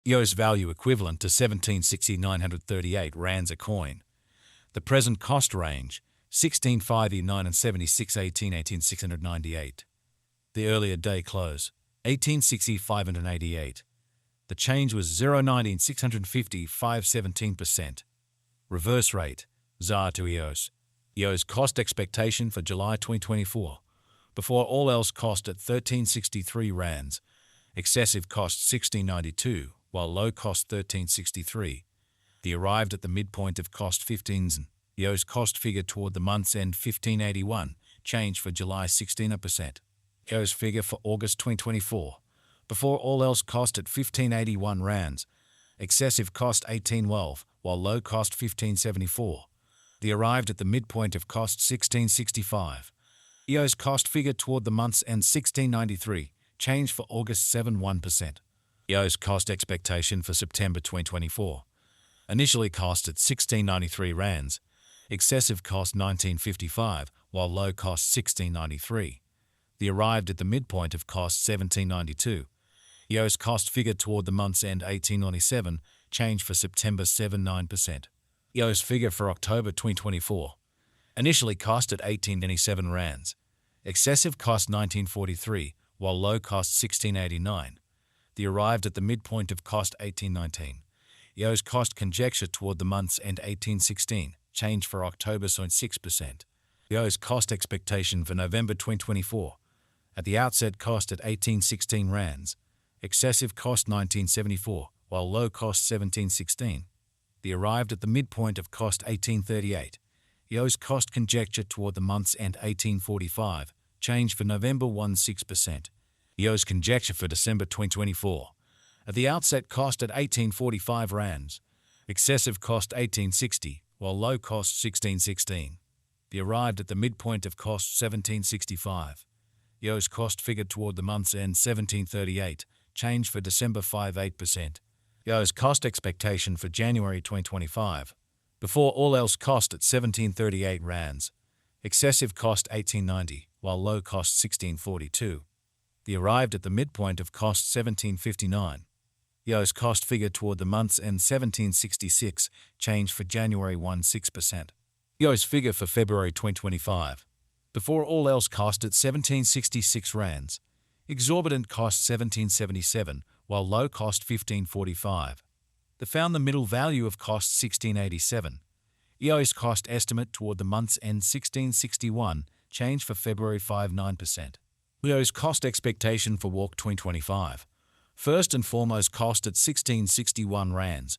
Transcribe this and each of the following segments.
EOS value equivalent to 17,938 rands a coin. The present cost range 16.59 and 76.18, 18,698. The earlier day close 18.60, 588. The change was 0.19, 650, 517%. Reverse rate ZAR to EOS. EOS cost expectation for July 2024. Before all else cost at 13.63 rands. Excessive cost 16.92, while low cost 13.63. The arrived at the midpoint of cost 15. EOS cost figure toward the month's end 15.81, change for July 16%. EOS figure for August 2024. Before all else cost at 15.81 rands. Excessive cost 18.12, while low cost 15.74. The arrived at the midpoint of cost 16.65. EOS cost figure toward the month's end 16.93, change for August 7.1%. EOS cost expectation for September 2024. Initially cost at 16.93 rands. Excessive cost 19.55, while low cost 16.93. The arrived at the midpoint of cost 17.92. EOS cost figure toward the month's end 18.97, change for September 7.9%. EOS figure for October 2024. Initially cost at 18.97 rands. Excessive cost 19.43, while low cost 16.89. The arrived at the midpoint of cost 18.19. EOS cost conjecture toward the month's end 18.16, change for October 6%. EOS cost expectation for November 2024. At the outset cost at 18.16 rands. Excessive cost 19.74, while low cost 17.16. The arrived at the midpoint of cost 18.38. EOS cost conjecture toward the month's end 18.45, change for November 6%. EOS conjecture for December 2024. At the outset cost at 18.45 rands. Excessive cost 18.60, while low cost 16.16. The arrived at the midpoint of cost 17.65. EOS cost figured toward the month's end 17.38, change for December 5.8%. EOS cost expectation for January 2025. Before all else cost at 17.38 rands. Excessive cost 18.90, while low cost 16.42. The arrived at the midpoint of cost 17.59. EOS cost figure toward the month's end 17.66, change for January 6%. EOS figure for February 2025. Before all else cost at 17.66 rands. Exorbitant cost 17.77, while low cost 15.45. They found the middle value of cost 16.87. EOS cost estimate toward the month's end 16.61, change for February 5.9%. EOS cost expectation for Walk 2025. First and foremost cost at 16.61 rands.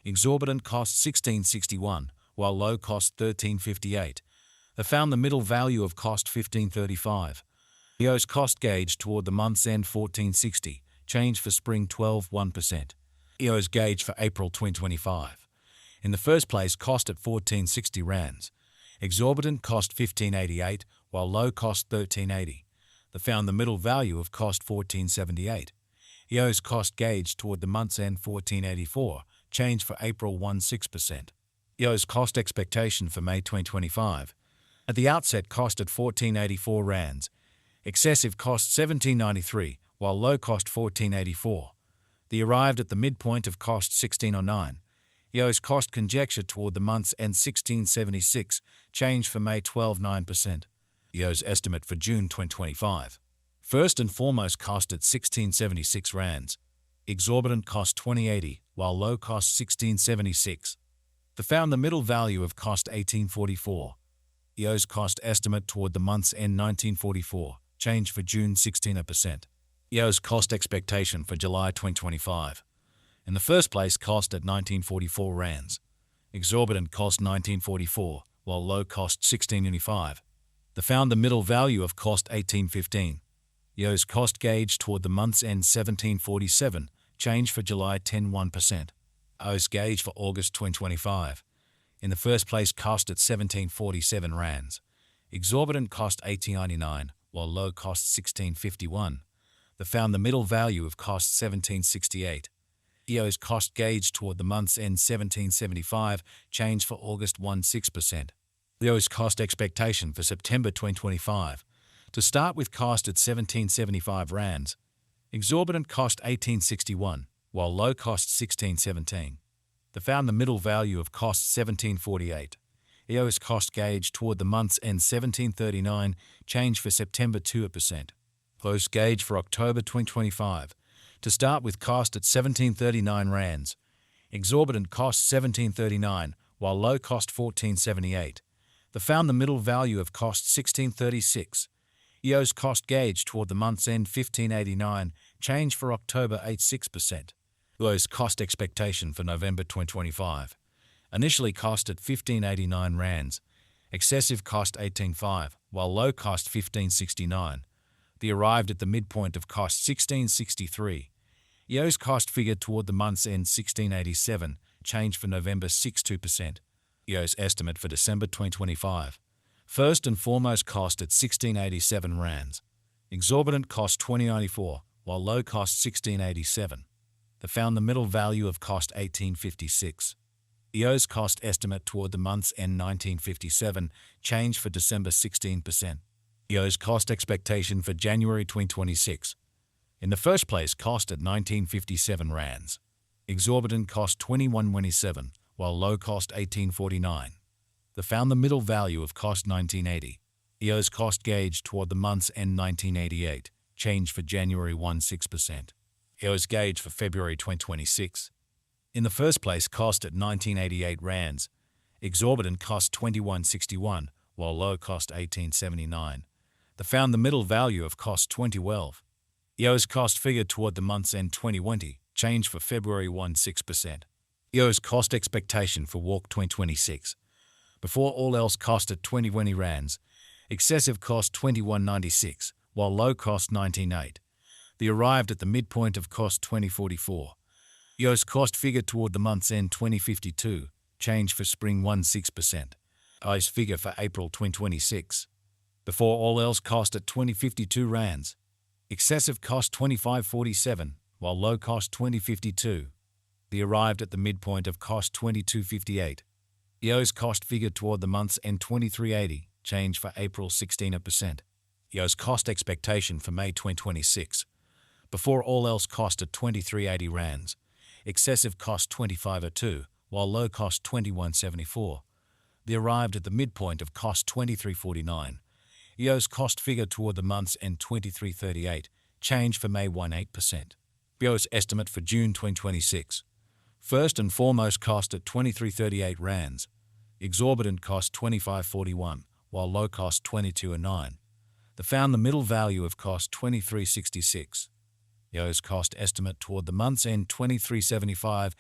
Exorbitant cost 16.61, while low cost 13.58. They found the middle value of cost 15.35. EOS cost gauge toward the month's end 14.60, change for spring 12.1%. EOS gauge for April 2025. In the first place cost at 14.60 rands. Exorbitant cost 15.88, while low cost 13.80. They found the middle value of cost 14.78. EOS cost gauge toward the month's end 14.84, change for April 16%. EOS cost expectation for May 2025. At the outset cost at 14.84 rands. Excessive cost 17.93, while low cost 14.84. The arrived at the midpoint of cost 16.09. EOS cost conjecture toward the month's end 16.76, change for May 12.9%. EOS estimate for June 2025. First and foremost cost at 16.76 rands. Exorbitant cost 20.80, while low cost 16.76. They found the middle value of cost 18.44. EOS cost estimate toward the month's end 19.44, change for June 16%. EOS cost expectation for July 2025. In the first place cost at 19.44 rands. Exorbitant cost 19.44, while low cost 16.95. They found the middle value of cost 18.15. EOS cost gauge toward the month's end 17.47, change for July 10.1%. EOS gauge for August 2025. In the first place cost at 17.47 rands. Exorbitant cost 18.99, while low cost 16.51. They found the middle value of cost 17.68. EOS cost gauge toward the month's end 17.75, change for August 16%. EOS cost expectation for September 2025. To start with cost at 17.75 rands. Exorbitant cost 18.61. while low cost 16.17. They found the middle value of cost 17.48. EOS cost gauge toward the month's end 17.39, change for September 2%. Close gauge for October 2025. To start with cost at 17.39 rands. Exorbitant cost 17.39, while low cost 14.78. They found the middle value of cost 16.36. EOS cost gauge toward the month's end 15.89, change for October 8.6%. EOS cost expectation for November 2025. Initially cost at 15.89 rands. Excessive cost 18.5, while low cost 15.69. They arrived at the midpoint of cost 16.63. EOS cost figure toward the month's end 16.87, change for November 6.2%. EOS estimate for December 2025. First and foremost cost at 16.87 rands. Exorbitant cost 20.94, while low cost 16.87. They found the middle value of cost 18.56. EOS cost estimate toward the month's end 19.57, change for December 16%. EOS cost expectation for January 2026. In the first place, cost at 19.57 rands. Exorbitant cost 21.27, while low cost 18.49. They found the middle value of cost 19.80. EOS cost gauge toward the month's end 19.88, change for January 1.6%. EOS gauge for February 2026. In the first place, cost at 19.88 rands. Exorbitant cost 21.61, while low cost 18.79. They found the middle value of cost 20.12. EOS cost figure toward the month's end 2020, change for February 1.6%. EOS cost expectation for Walk 2026. Before all else cost at 20.20 rands. Excessive cost 21.96, while low cost 19.8. They arrived at the midpoint of cost 20.44. EOS cost figure toward the month's end 20.52, change for spring 1.6%. EOS figure for April 2026. Before all else cost at 20.52 rands. Excessive cost 25.47, while low cost 20.52. They arrived at the midpoint of cost 22.58. EOS cost figure toward the month's end 23.80, change for April 16%. EOS cost expectation for May 2026. Before all else cost at 23.80 rands. Excessive cost 25.02, while low cost 21.74. They arrived at the midpoint of cost 23.49. EOS cost figure toward the month's end 23.38, change for May 1.8%. EOS estimate for June 2026. First and foremost cost at 23.38 rands. Exorbitant cost 25.41, while low cost 22.09. They found the middle value of cost 23.66. EOS cost estimate toward the month's end 23.75,